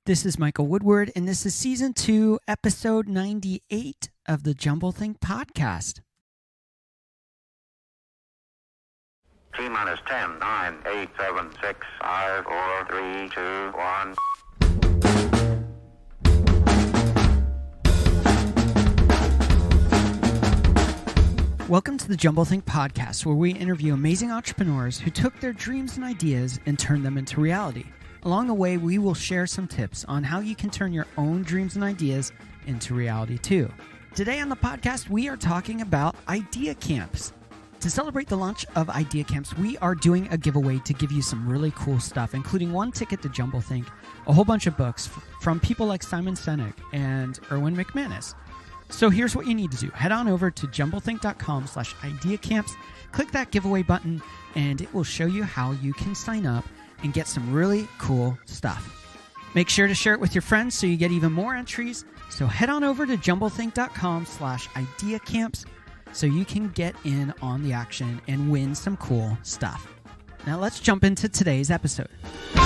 This is Michael Woodward, and this is Season 2, Episode 98 of the Jumblethink Podcast. T-minus 10, 9, 8, 7, 6, 5, 4, 3, 2, 1. Welcome to the Jumblethink Podcast, where we interview amazing entrepreneurs who took their dreams and ideas and turned them into reality. Along the way, we will share some tips on how you can turn your own dreams and ideas into reality too. Today on the podcast, we are talking about idea camps. To celebrate the launch of idea camps, we are doing a giveaway to give you some really cool stuff, including one ticket to Jumblethink, a whole bunch of books from people like Simon Sinek and Erwin McManus. So here's what you need to do. Head on over to jumblethink.com/ideacamps, click that giveaway button, and it will show you how you can sign up and get some really cool stuff. Make sure to share it with your friends so you get even more entries. So head on over to jumblethink.com/ideacamps so you can get in on the action and win some cool stuff. Now let's jump into today's episode. Hey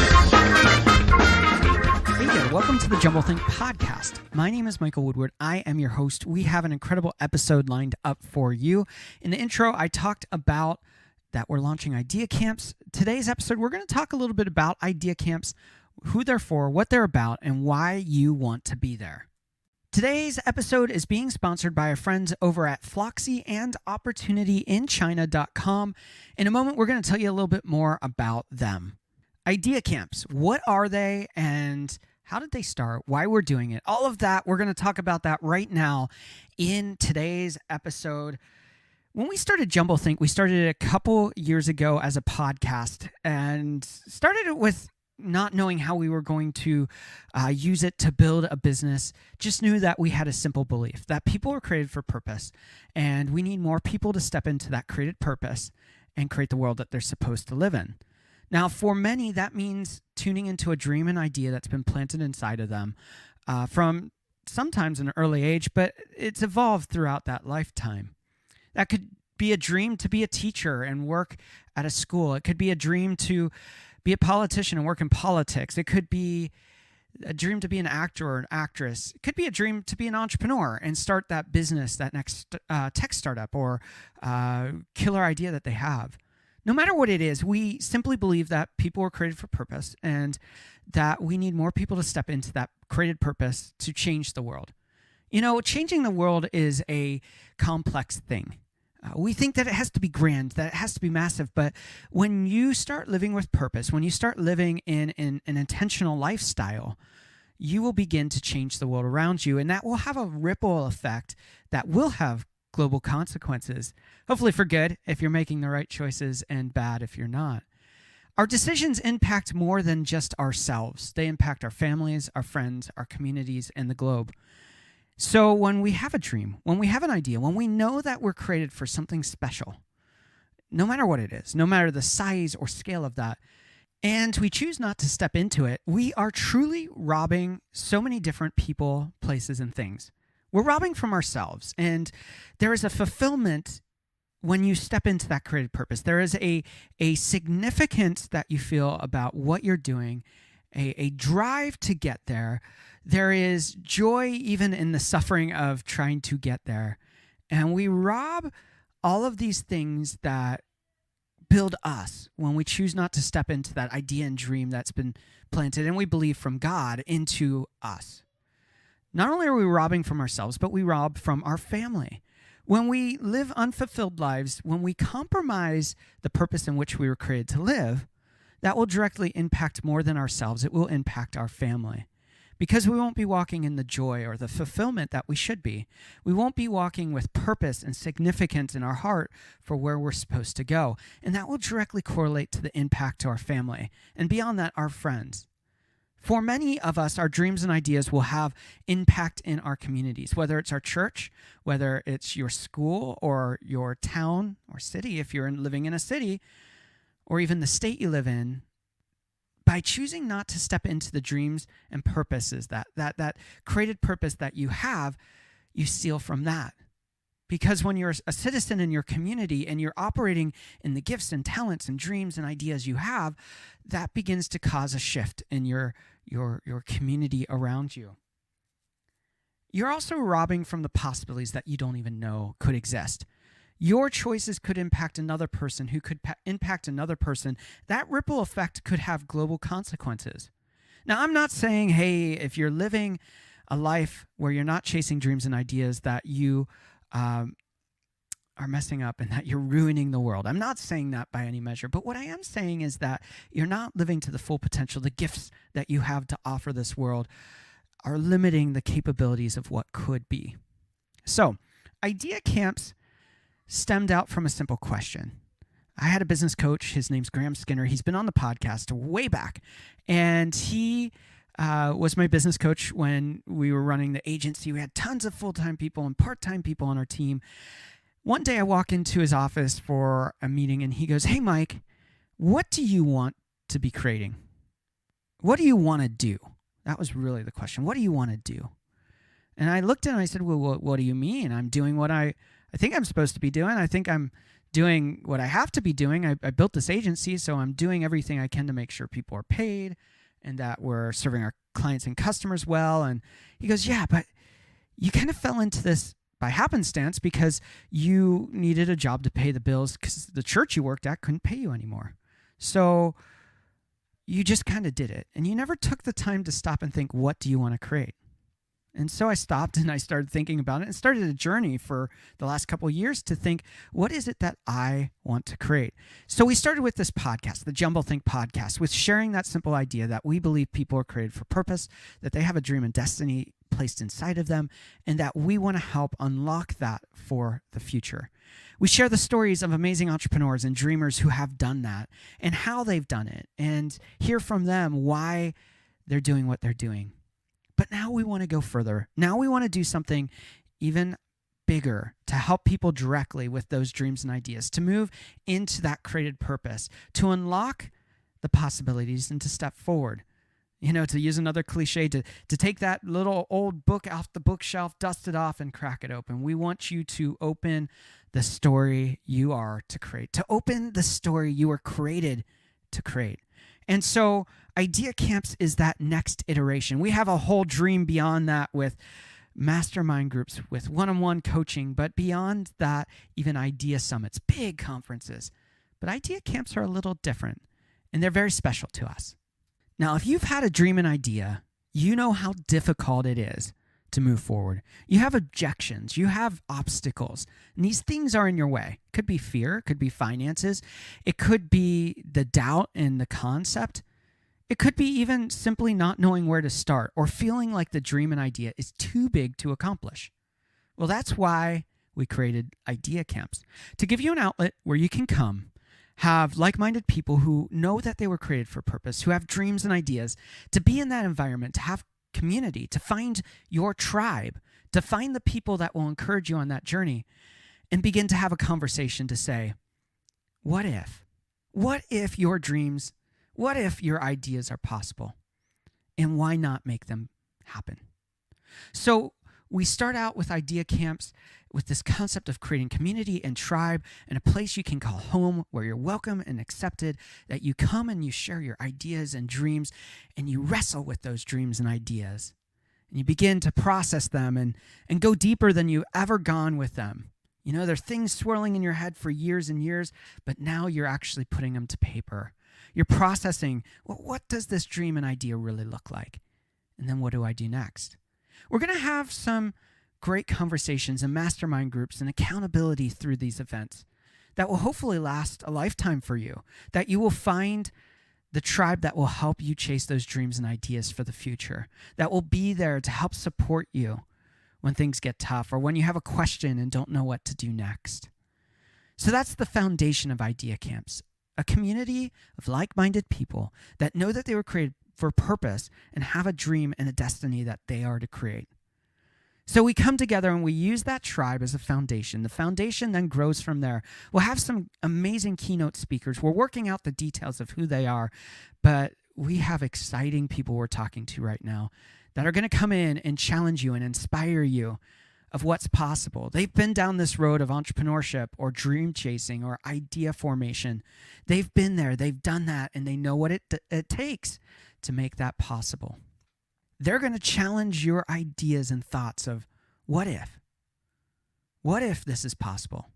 there, welcome to the Jumblethink Podcast. My name is Michael Woodward. I am your host. We have an incredible episode lined up for you. In the intro, I talked about that we're launching idea camps. Today's episode, we're going to talk a little bit about idea camps, who they're for, what they're about, and why you want to be there. Today's episode is being sponsored by our friends over at Floxy and OpportunityInChina.com. In a moment, we're going to tell you a little bit more about them. Idea camps, what are they and how did they start? Why we're doing it? All of that, we're going to talk about that right now in today's episode. When we started Jumblethink, we started it a couple years ago as a podcast and started it with not knowing how we were going to use it to build a business. Just knew that we had a simple belief that people are created for purpose and we need more people to step into that created purpose and create the world that they're supposed to live in. Now, for many, that means tuning into a dream and idea that's been planted inside of them from sometimes an early age, but it's evolved throughout that lifetime. That could be a dream to be a teacher and work at a school. It could be a dream to be a politician and work in politics. It could be a dream to be an actor or an actress. It could be a dream to be an entrepreneur and start that business, that next tech startup or killer idea that they have. No matter what it is, we simply believe that people were created for purpose and that we need more people to step into that created purpose to change the world. You know, changing the world is a complex thing. We think that it has to be grand, that it has to be massive, but when you start living with purpose, when you start living in an intentional lifestyle, you will begin to change the world around you, and that will have a ripple effect that will have global consequences, hopefully for good if you're making the right choices and bad if you're not. Our decisions impact more than just ourselves. They impact our families, our friends, our communities, and the globe. So when we have a dream, when we have an idea, when we know that we're created for something special, no matter what it is, no matter the size or scale of that, and we choose not to step into it, we are truly robbing so many different people, places, and things. We're robbing from ourselves, and there is a fulfillment when you step into that created purpose. There is a significance that you feel about what you're doing, a drive to get there. There is joy even in the suffering of trying to get there. And we rob all of these things that build us when we choose not to step into that idea and dream that's been planted and we believe from God into us. Not only are we robbing from ourselves, but we rob from our family. When we live unfulfilled lives, when we compromise the purpose in which we were created to live, that will directly impact more than ourselves. It will impact our family. Because we won't be walking in the joy or the fulfillment that we should be. We won't be walking with purpose and significance in our heart for where we're supposed to go. And that will directly correlate to the impact to our family. And beyond that, our friends. For many of us, our dreams and ideas will have impact in our communities, whether it's our church, whether it's your school or your town or city, if you're living in a city, or even the state you live in. By choosing not to step into the dreams and purposes, that created purpose that you have, you steal from that. Because when you're a citizen in your community and you're operating in the gifts and talents and dreams and ideas you have, that begins to cause a shift in your your community around you. You're also robbing from the possibilities that you don't even know could exist. Your choices could impact another person who could impact another person. That ripple effect could have global consequences. Now, I'm not saying, hey, if you're living a life where you're not chasing dreams and ideas, that you are messing up and that you're ruining the world. I'm not saying that by any measure. But what I am saying is that you're not living to the full potential. The gifts that you have to offer this world are limiting the capabilities of what could be. So, idea camps stemmed out from a simple question. I had a business coach. His name's Graham Skinner. He's been on the podcast way back. And he was my business coach when we were running the agency. We had tons of full-time people and part-time people on our team. One day I walk into his office for a meeting and he goes, "Hey, Mike, what do you want to be creating? What do you want to do?" That was really the question. What do you want to do? And I looked at him and I said, "Well, what do you mean? I'm doing what I think I'm supposed to be doing. I think I'm doing what I have to be doing. I built this agency, so I'm doing everything I can to make sure people are paid and that we're serving our clients and customers well." And he goes, "Yeah, but you kind of fell into this by happenstance because you needed a job to pay the bills because the church you worked at couldn't pay you anymore. So you just kind of did it. And you never took the time to stop and think, what do you want to create?" And so I stopped and I started thinking about it and started a journey for the last couple of years to think, what is it that I want to create? So we started with this podcast, the Jumble Think podcast, with sharing that simple idea that we believe people are created for purpose, that they have a dream and destiny placed inside of them, and that we want to help unlock that for the future. We share the stories of amazing entrepreneurs and dreamers who have done that and how they've done it, and hear from them why they're doing what they're doing. But now we want to go further. Now we want to do something even bigger to help people directly with those dreams and ideas, to move into that created purpose, to unlock the possibilities and to step forward. You know, to use another cliche, to take that little old book off the bookshelf, dust it off, and crack it open. We want you to open the story you are to create, to open the story you were created to create. And so Idea Camps is that next iteration. We have a whole dream beyond that with mastermind groups, with one-on-one coaching, but beyond that, even idea summits, big conferences. But Idea Camps are a little different, and they're very special to us. Now, if you've had a dream and idea, you know how difficult it is to move forward. You have objections, you have obstacles, and these things are in your way. It could be fear, it could be finances, it could be the doubt in the concept. It could be even simply not knowing where to start or feeling like the dream and idea is too big to accomplish. Well, that's why we created Idea Camps, to give you an outlet where you can come, have like-minded people who know that they were created for purpose, who have dreams and ideas, to be in that environment, to have community, to find your tribe, to find the people that will encourage you on that journey, and begin to have a conversation to say, what if? What if your dreams, what if your ideas are possible? And why not make them happen? So we start out with Idea Camps with this concept of creating community and tribe and a place you can call home where you're welcome and accepted, that you come and you share your ideas and dreams and you wrestle with those dreams and ideas. And you begin to process them and go deeper than you've ever gone with them. You know, there are things swirling in your head for years and years, but now you're actually putting them to paper. You're processing, well, what does this dream and idea really look like? And then what do I do next? We're going to have some great conversations and mastermind groups and accountability through these events that will hopefully last a lifetime for you, that you will find the tribe that will help you chase those dreams and ideas for the future, that will be there to help support you when things get tough or when you have a question and don't know what to do next. So that's the foundation of Idea Camps, a community of like-minded people that know that they were created for purpose and have a dream and a destiny that they are to create. So we come together and we use that tribe as a foundation. The foundation then grows from there. We'll have some amazing keynote speakers. We're working out the details of who they are, but we have exciting people we're talking to right now that are going to come in and challenge you and inspire you of what's possible. They've been down this road of entrepreneurship or dream chasing or idea formation. They've been there, they've done that, and they know what it takes to make that possible. They're going to challenge your ideas and thoughts of what if? What if this is possible?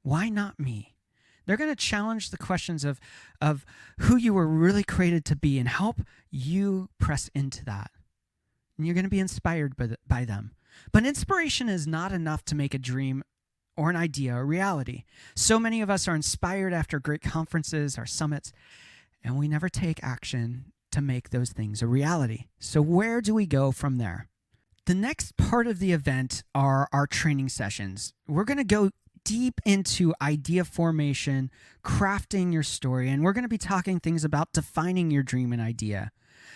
Why not me? They're going to challenge the questions of who you were really created to be and help you press into that. And you're going to be inspired by them. But inspiration is not enough to make a dream or an idea a reality. So many of us are inspired after great conferences or summits, and we never take action to make those things a reality. So where do we go from there? The next part of the event are our training sessions. We're going to go deep into idea formation, crafting your story, and we're going to be talking things about defining your dream and idea.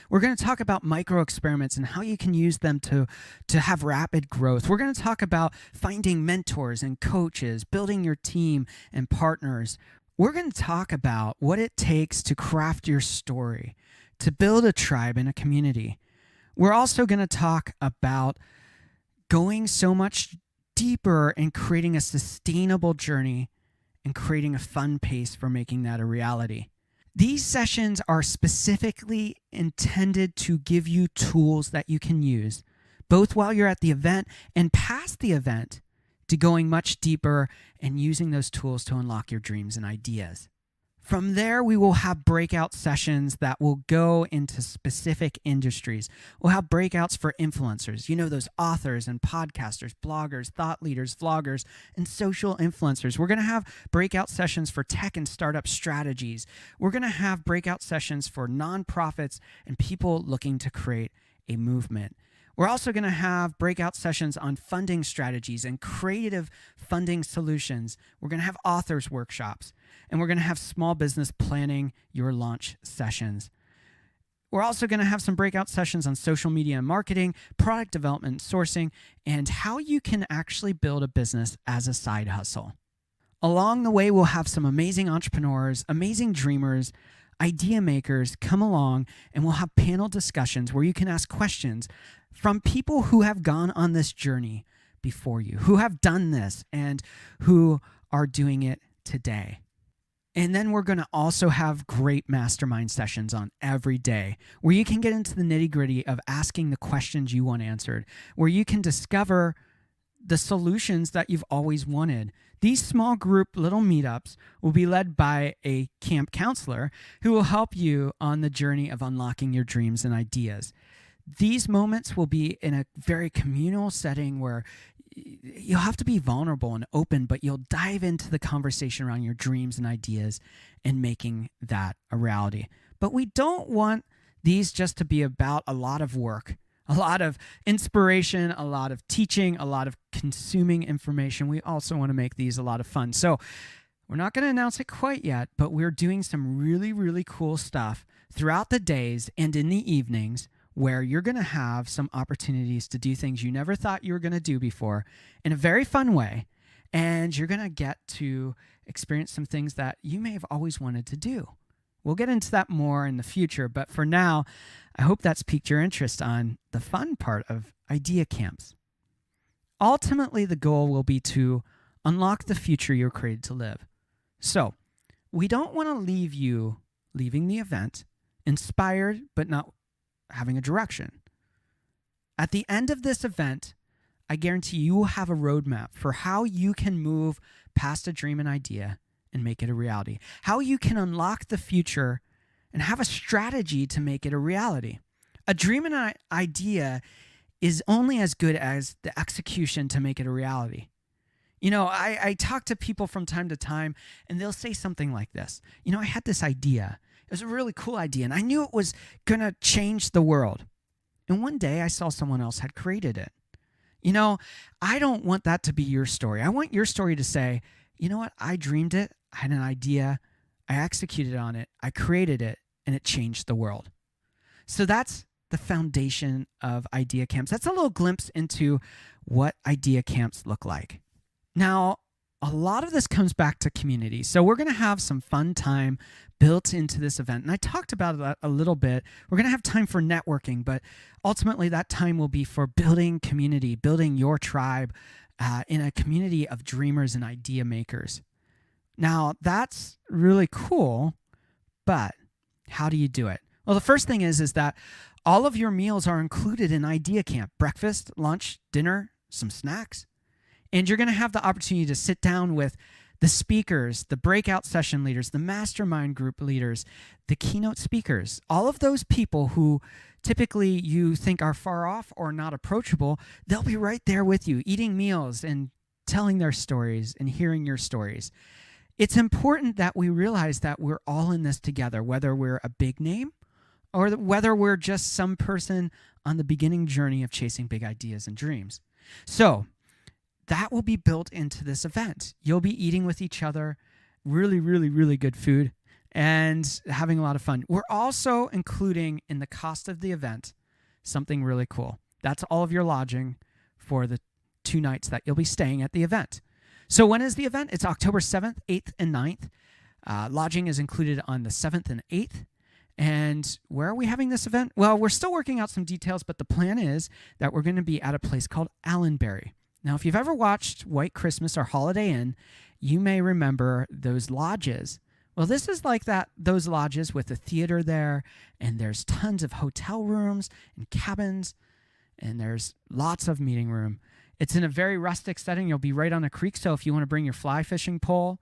We're going to talk about micro experiments and how you can use them to have rapid growth. We're going to talk about finding mentors and coaches, building your team and partners. We're going to talk about what it takes to craft your story, to build a tribe and a community. We're also going to talk about going so much deeper and creating a sustainable journey and creating a fun pace for making that a reality. These sessions are specifically intended to give you tools that you can use, both while you're at the event and past the event, to going much deeper and using those tools to unlock your dreams and ideas. From there, we will have breakout sessions that will go into specific industries. We'll have breakouts for influencers, those authors and podcasters, bloggers, thought leaders, vloggers, and social influencers. We're going to have breakout sessions for tech and startup strategies. We're going to have breakout sessions for nonprofits and people looking to create a movement. We're also going to have breakout sessions on funding strategies and creative funding solutions. We're going to have authors workshops, and we're going to have small business planning your launch sessions. We're also going to have some breakout sessions on social media and marketing, product development, sourcing, and how you can actually build a business as a side hustle. Along the way, we'll have some amazing entrepreneurs, amazing dreamers, idea makers come along, and we'll have panel discussions where you can ask questions from people who have gone on this journey before you, who have done this and who are doing it today. And then we're going to also have great mastermind sessions on every day where you can get into the nitty-gritty of asking the questions you want answered, where you can discover the solutions that you've always wanted. These small group little meetups will be led by a camp counselor who will help you on the journey of unlocking your dreams and ideas. These moments will be in a very communal setting where you'll have to be vulnerable and open, but you'll dive into the conversation around your dreams and ideas and making that a reality. But we don't want these just to be about a lot of work, a lot of inspiration, a lot of teaching, a lot of consuming information. We also want to make these a lot of fun. So we're not going to announce it quite yet, but we're doing some really, really cool stuff throughout the days and in the evenings, where you're going to have some opportunities to do things you never thought you were going to do before in a very fun way. And you're going to get to experience some things that you may have always wanted to do. We'll get into that more in the future. But for now, I hope that's piqued your interest on the fun part of idea camps. Ultimately, the goal will be to unlock the future you're created to live. So we don't want to leave you leaving the event inspired, but not having a direction. At the end of this event, I guarantee you will have a roadmap for how you can move past a dream and idea and make it a reality. How you can unlock the future and have a strategy to make it a reality. A dream and an idea is only as good as the execution to make it a reality. I talk to people from time to time, and they'll say something like this. I had this idea. It was a really cool idea, and I knew it was going to change the world. And one day I saw someone else had created it. I don't want that to be your story. I want your story to say, you know what? I dreamed it. I had an idea. I executed on it. I created it, and it changed the world. So that's the foundation of idea camps. That's a little glimpse into what idea camps look like. Now, a lot of this comes back to community. So we're going to have some fun time built into this event. And I talked about that a little bit. We're going to have time for networking, but ultimately that time will be for building community, building your tribe in a community of dreamers and idea makers. Now, that's really cool, but how do you do it? Well, the first thing is that all of your meals are included in Idea Camp: breakfast, lunch, dinner, some snacks. And you're going to have the opportunity to sit down with the speakers, the breakout session leaders, the mastermind group leaders, the keynote speakers, all of those people who typically you think are far off or not approachable. They'll be right there with you, eating meals and telling their stories and hearing your stories. It's important that we realize that we're all in this together, whether we're a big name or whether we're just some person on the beginning journey of chasing big ideas and dreams. So that will be built into this event. You'll be eating with each other, really, really, really good food, and having a lot of fun. We're also including in the cost of the event something really cool. That's all of your lodging for the 2 nights that you'll be staying at the event. So when is the event? It's October 7th, 8th, and 9th. Lodging is included on the 7th and 8th. And where are we having this event? Well, we're still working out some details, but the plan is that we're going to be at a place called Allenbury. Now, if you've ever watched White Christmas or Holiday Inn, you may remember those lodges. Well, this is like those lodges with a theater there, and there's tons of hotel rooms and cabins, and there's lots of meeting room. It's in a very rustic setting. You'll be right on a creek, so if you want to bring your fly fishing pole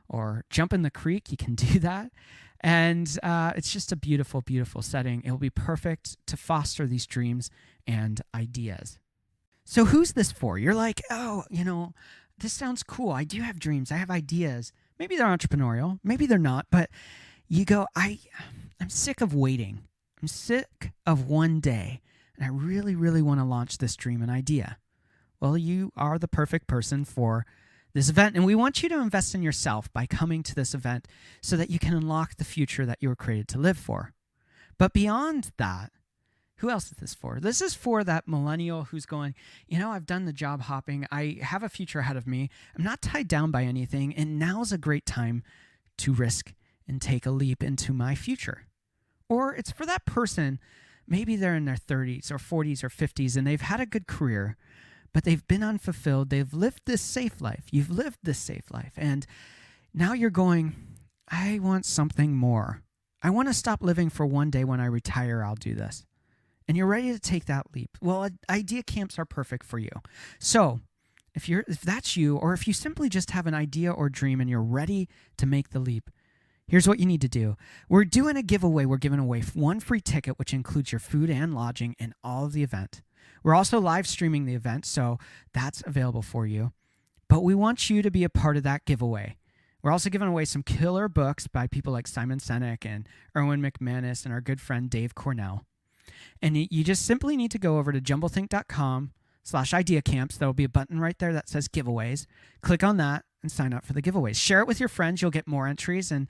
or jump in the creek, you can do that. And it's just a beautiful, beautiful setting. It'll be perfect to foster these dreams and ideas. So who's this for? You're like, oh, this sounds cool. I do have dreams. I have ideas. Maybe they're entrepreneurial. Maybe they're not. But you go, I'm sick of waiting. I'm sick of one day. And I really, really want to launch this dream and idea. Well, you are the perfect person for this event. And we want you to invest in yourself by coming to this event so that you can unlock the future that you were created to live for. But beyond that, who else is this for? This is for that millennial who's going, I've done the job hopping. I have a future ahead of me. I'm not tied down by anything. And now's a great time to risk and take a leap into my future. Or it's for that person, maybe they're in their 30s or 40s or 50s and they've had a good career, but they've been unfulfilled. They've lived this safe life. You've lived this safe life. And now you're going, I want something more. I want to stop living for one day. When I retire, I'll do this. And you're ready to take that leap. Well, idea camps are perfect for you. So if that's you, or if you simply just have an idea or dream and you're ready to make the leap, here's what you need to do. We're doing a giveaway. We're giving away 1 free ticket, which includes your food and lodging and all of the event. We're also live streaming the event, so that's available for you. But we want you to be a part of that giveaway. We're also giving away some killer books by people like Simon Sinek and Erwin McManus and our good friend Dave Cornell. And you just simply need to go over to jumblethink.com/ideacamps. There'll be a button right there that says giveaways. Click on that and sign up for the giveaways. Share it with your friends. You'll get more entries, and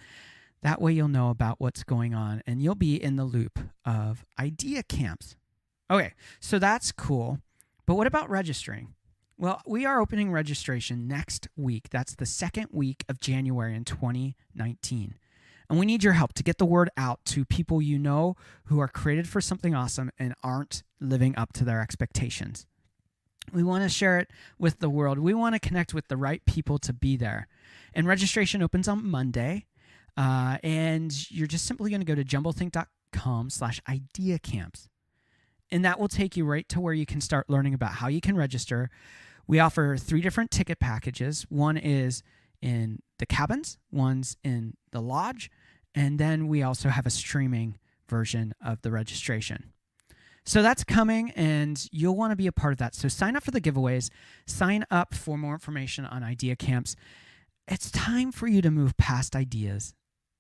that way you'll know about what's going on, and you'll be in the loop of idea camps. Okay, so that's cool. But what about registering? Well, we are opening registration next week. That's the 2nd week of January in 2019. And we need your help to get the word out to people you know who are created for something awesome and aren't living up to their expectations. We want to share it with the world. We want to connect with the right people to be there. And registration opens on Monday. And you're just simply going to go to jumblethink.com/ideacamps. And that will take you right to where you can start learning about how you can register. We offer 3 different ticket packages. One is in the cabins, one's in the lodge, and then we also have a streaming version of the registration. So that's coming, and you'll want to be a part of that. So sign up for the giveaways. Sign up for more information on idea camps. It's time for you to move past ideas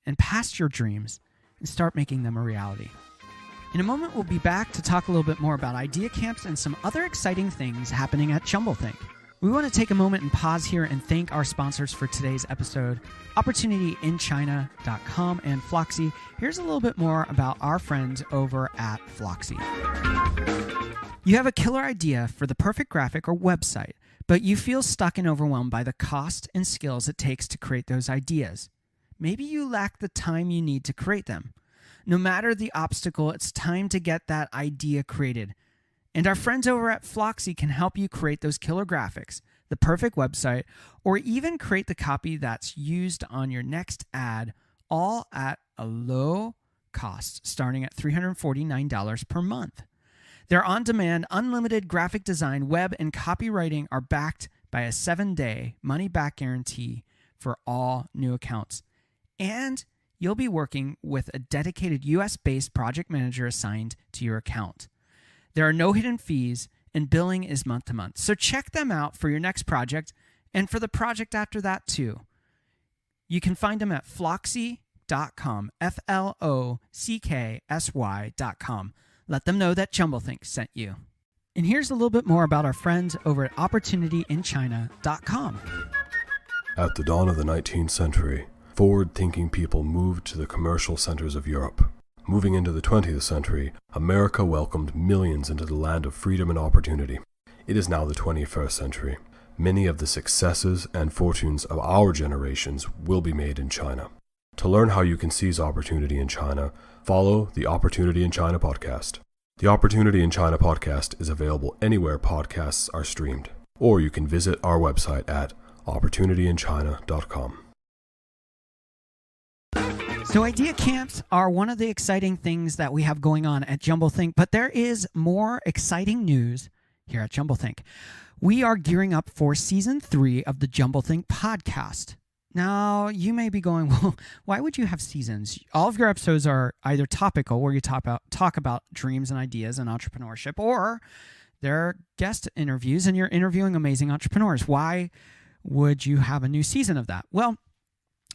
and past your dreams and start making them a reality. In a moment, we'll be back to talk a little bit more about idea camps and some other exciting things happening at Jumblethink. We want to take a moment and pause here and thank our sponsors for today's episode, OpportunityInChina.com and Floxy. Here's a little bit more about our friends over at Floxy. You have a killer idea for the perfect graphic or website, but you feel stuck and overwhelmed by the cost and skills it takes to create those ideas. Maybe you lack the time you need to create them. No matter the obstacle, it's time to get that idea created. And our friends over at Floxy can help you create those killer graphics, the perfect website, or even create the copy that's used on your next ad, all at a low costs, starting at $349 per month. Their on-demand, unlimited graphic design, web, and copywriting are backed by a 7-day money-back guarantee for all new accounts. And you'll be working with a dedicated US-based project manager assigned to your account. There are no hidden fees, and billing is month to month. So check them out for your next project and for the project after that too. You can find them at flocksy.com, FLOCKSY.com. Let them know that Jumblethink sent you. And here's a little bit more about our friends over at opportunityinchina.com. At the dawn of the 19th century, forward-thinking people moved to the commercial centers of Europe. Moving into the 20th century, America welcomed millions into the land of freedom and opportunity. It is now the 21st century. Many of the successes and fortunes of our generations will be made in China. To learn how you can seize opportunity in China, follow the Opportunity in China podcast. The Opportunity in China podcast is available anywhere podcasts are streamed, or you can visit our website at opportunityinchina.com. So idea camps are one of the exciting things that we have going on at Jumblethink, but there is more exciting news here at Jumblethink. We are gearing up for season 3 of the Jumblethink podcast. Now, you may be going, well, why would you have seasons? All of your episodes are either topical, where you talk about dreams and ideas and entrepreneurship, or they're guest interviews and you're interviewing amazing entrepreneurs. Why would you have a new season of that? Well,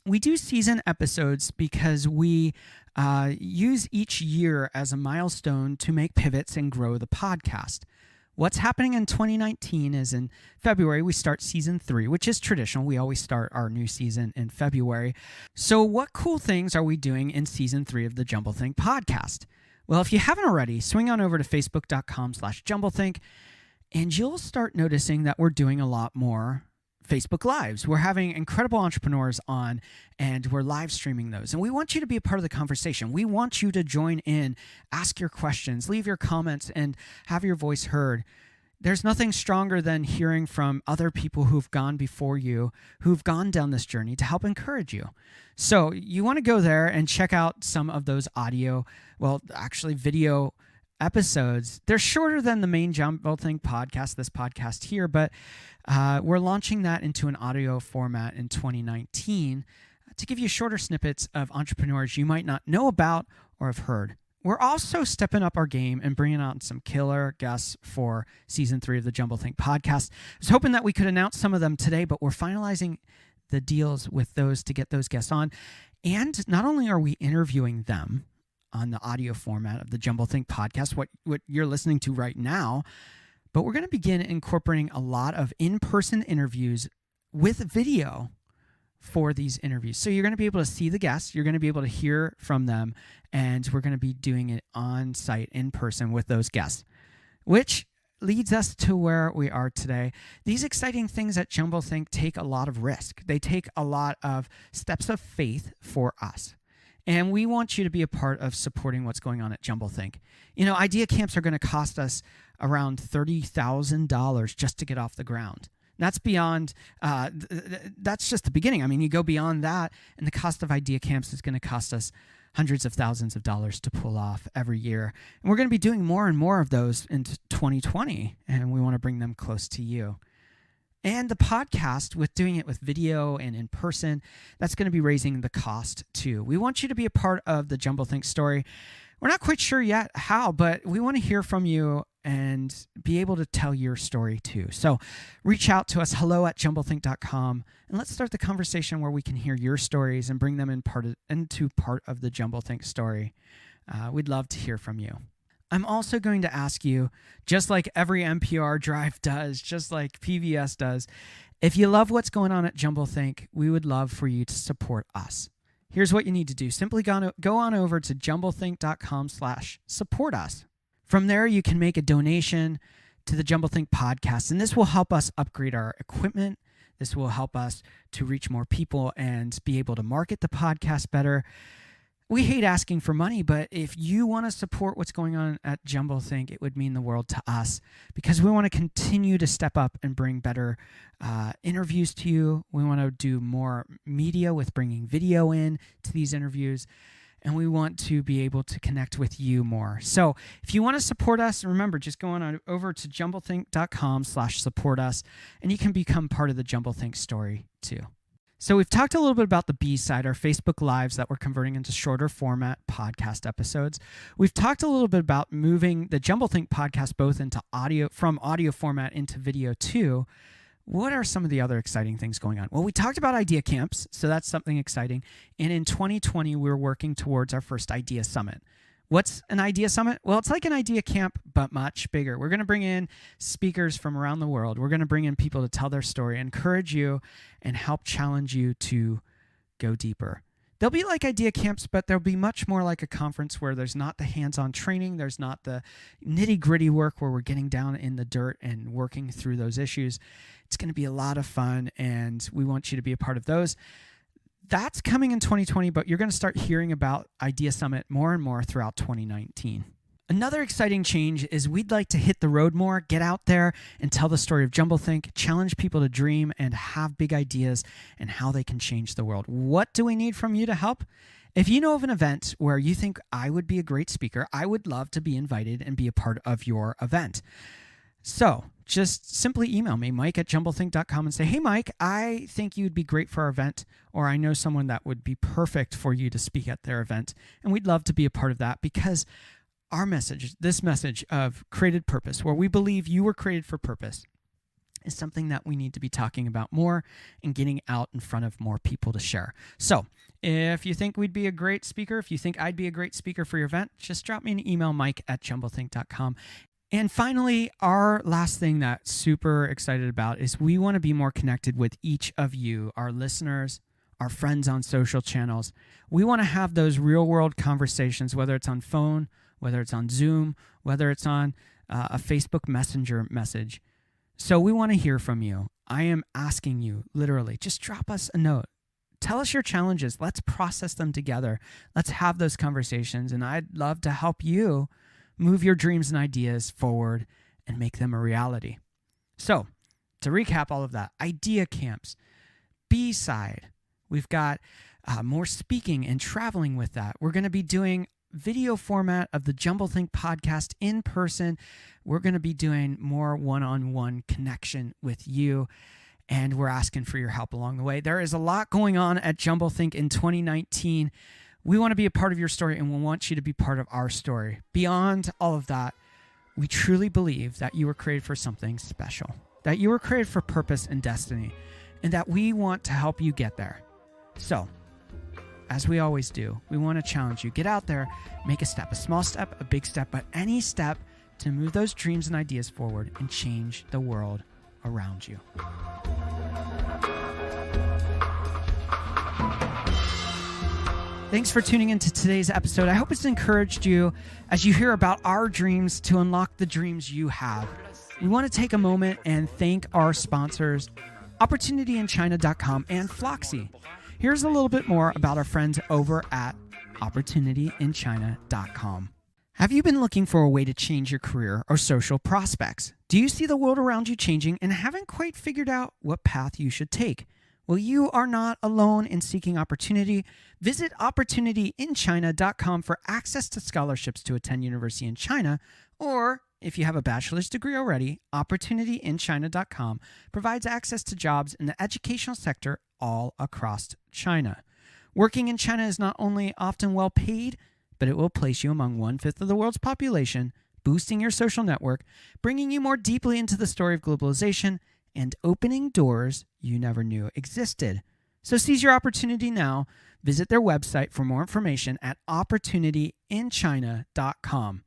we do season episodes because we use each year as a milestone to make pivots and grow the podcast. What's happening in 2019 is in February, we start season 3, which is traditional. We always start our new season in February. So what cool things are we doing in season 3 of the Jumblethink podcast? Well, if you haven't already, swing on over to facebook.com/Jumblethink, and you'll start noticing that we're doing a lot more Facebook Lives. We're having incredible entrepreneurs on, and we're live streaming those. And we want you to be a part of the conversation. We want you to join in, ask your questions, leave your comments, and have your voice heard. There's nothing stronger than hearing from other people who've gone before you, who've gone down this journey to help encourage you. So you want to go there and check out some of those video episodes. They're shorter than the main Jumblethink podcast, this podcast here, but we're launching that into an audio format in 2019 to give you shorter snippets of entrepreneurs you might not know about or have heard. We're also stepping up our game and bringing out some killer guests for season 3 of the Jumblethink podcast. I was hoping that we could announce some of them today, but we're finalizing the deals with those to get those guests on. And not only are we interviewing them on the audio format of the Jumblethink podcast, what you're listening to right now, but we're going to begin incorporating a lot of in-person interviews with video for these interviews. So you're going to be able to see the guests, you're going to be able to hear from them, and we're going to be doing it on site in person with those guests, which leads us to where we are today. These exciting things at Jumblethink take a lot of risk. They take a lot of steps of faith for us. And we want you to be a part of supporting what's going on at Jumblethink. You know, idea camps are going to cost us around $30,000 just to get off the ground. That's beyond, that's just the beginning. I mean, you go beyond that, and the cost of idea camps is going to cost us hundreds of thousands of dollars to pull off every year. And we're going to be doing more and more of those in 2020, and we want to bring them close to you. And the podcast, with doing it with video and in person, that's going to be raising the cost too. We want you to be a part of the Jumblethink story. We're not quite sure yet how, but we want to hear from you and be able to tell your story too. So reach out to us, hello@jumblethink.com, and let's start the conversation where we can hear your stories and bring them into part of the Jumblethink story. We'd love to hear from you. I'm also going to ask you, just like every NPR drive does, just like PBS does, if you love what's going on at Jumblethink, we would love for you to support us. Here's what you need to do. Simply go on over to jumblethink.com/support us. From there, you can make a donation to the Jumblethink podcast, and this will help us upgrade our equipment. This will help us to reach more people and be able to market the podcast better. We hate asking for money, but if you want to support what's going on at Jumblethink, it would mean the world to us, because we want to continue to step up and bring better interviews to you. We want to do more media with bringing video in to these interviews. and we want to be able to connect with you more. So if you want to support us, remember, just go on over to jumblethink.com/support us, and you can become part of the Jumblethink story too. So we've talked a little bit about the B-side, our Facebook Lives that we're converting into shorter format podcast episodes. We've talked a little bit about moving the Jumblethink podcast both into audio, from audio format into video too. What are some of the other exciting things going on? Well, we talked about idea camps, so that's something exciting. And in 2020, we're working towards our first idea summit. What's an idea summit? Well, it's like an idea camp, but much bigger. We're going to bring in speakers from around the world. We're going to bring in people to tell their story, encourage you, and help challenge you to go deeper. They'll be like idea camps, but they'll be much more like a conference where there's not the hands-on training. There's not the nitty-gritty work where we're getting down in the dirt and working through those issues. It's going to be a lot of fun, and we want you to be a part of those. That's coming in 2020, but you're going to start hearing about Idea Summit more and more throughout 2019. Another exciting change is we'd like to hit the road more, get out there and tell the story of Jumblethink, challenge people to dream and have big ideas and how they can change the world. What do we need from you to help? If you know of an event where you think I would be a great speaker, I would love to be invited and be a part of your event. So just simply email me, mike@jumblethink.com, and say, hey, Mike, I think you'd be great for our event, or I know someone that would be perfect for you to speak at their event, and we'd love to be a part of that, because our message, this message of created purpose, where we believe you were created for purpose, is something that we need to be talking about more and getting out in front of more people to share. So if you think we'd be a great speaker, if you think I'd be a great speaker for your event, just drop me an email, mike@jumblethink.com. And finally, our last thing that's super excited about is we want to be more connected with each of you, our listeners, our friends on social channels. We want to have those real-world conversations, whether it's on phone, whether it's on Zoom, whether it's on a Facebook Messenger message. So we want to hear from you. I am asking you, literally, just drop us a note. Tell us your challenges. Let's process them together. Let's have those conversations. And I'd love to help you move your dreams and ideas forward and make them a reality. So to recap all of that, idea camps, B-side, we've got more speaking and traveling with that. We're going to be doing video format of the Jumblethink podcast in person. We're going to be doing more one-on-one connection with you, and we're asking for your help along the way. There is a lot going on at Jumblethink in 2019. We want to be a part of your story, and we want you to be part of our story. Beyond all of that, we truly believe that you were created for something special, that you were created for purpose and destiny, and that we want to help you get there. So, as we always do, we want to challenge you. Get out there, make a step, a small step, a big step, but any step to move those dreams and ideas forward and change the world around you. Thanks for tuning into today's episode. I hope it's encouraged you as you hear about our dreams to unlock the dreams you have. We want to take a moment and thank our sponsors, OpportunityInChina.com and Floxy. Here's a little bit more about our friends over at OpportunityInChina.com. Have you been looking for a way to change your career or social prospects? Do you see the world around you changing and haven't quite figured out what path you should take? Well, you are not alone in seeking opportunity. Visit OpportunityInChina.com for access to scholarships to attend university in China, or if you have a bachelor's degree already, OpportunityInChina.com provides access to jobs in the educational sector all across China. Working in China is not only often well paid, but it will place you among 1/5 of the world's population, boosting your social network, bringing you more deeply into the story of globalization, and opening doors you never knew existed. So seize your opportunity now. Visit their website for more information at OpportunityInChina.com.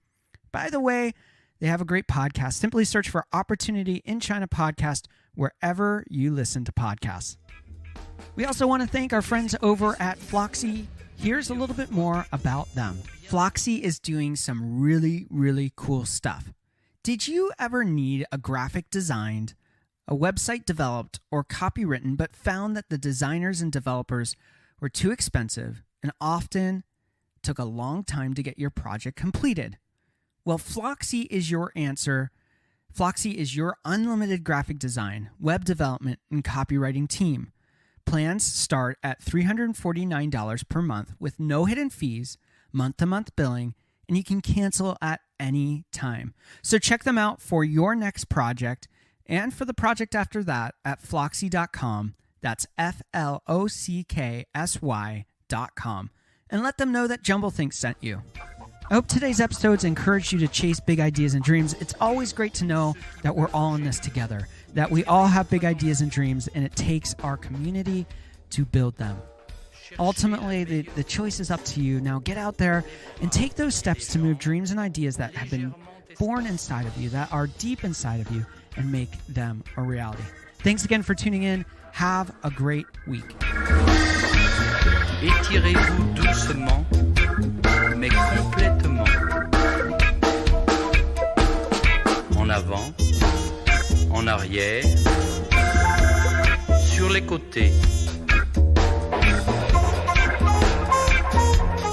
By the way, they have a great podcast. Simply search for Opportunity in China Podcast wherever you listen to podcasts. We also want to thank our friends over at Floxy. Here's a little bit more about them. Floxy is doing some really, really cool stuff. Did you ever need a graphic designed, a website developed, or copywritten, but found that the designers and developers were too expensive and often took a long time to get your project completed? Well, Floxy is your answer. Floxy is your unlimited graphic design, web development, and copywriting team. Plans start at $349 per month with no hidden fees, month-to-month billing, and you can cancel at any time. So check them out for your next project and for the project after that at flocksy.com. That's FLOCKSY.com. And let them know that Jumblethink sent you. I hope today's episodes encouraged you to chase big ideas and dreams. It's always great to know that we're all in this together, that we all have big ideas and dreams, and it takes our community to build them. Ultimately, the choice is up to you. Now get out there and take those steps to move dreams and ideas that have been born inside of you, that are deep inside of you, and make them a reality. Thanks again for tuning in. Have a great week. Étirez-vous doucement, mais complètement. En avant, en arrière, sur les côtés.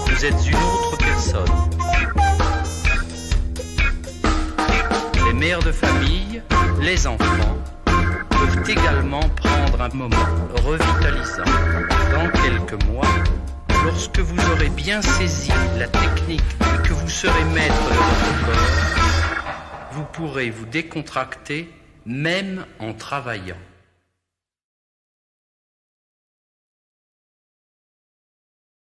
Vous êtes une autre personne. Les mères de famille, les enfants, peuvent également prendre un moment revitalisant. Dans quelques mois, lorsque vous aurez bien saisi la technique et que vous serez maître de votre corps, vous pourrez vous décontracter même en travaillant.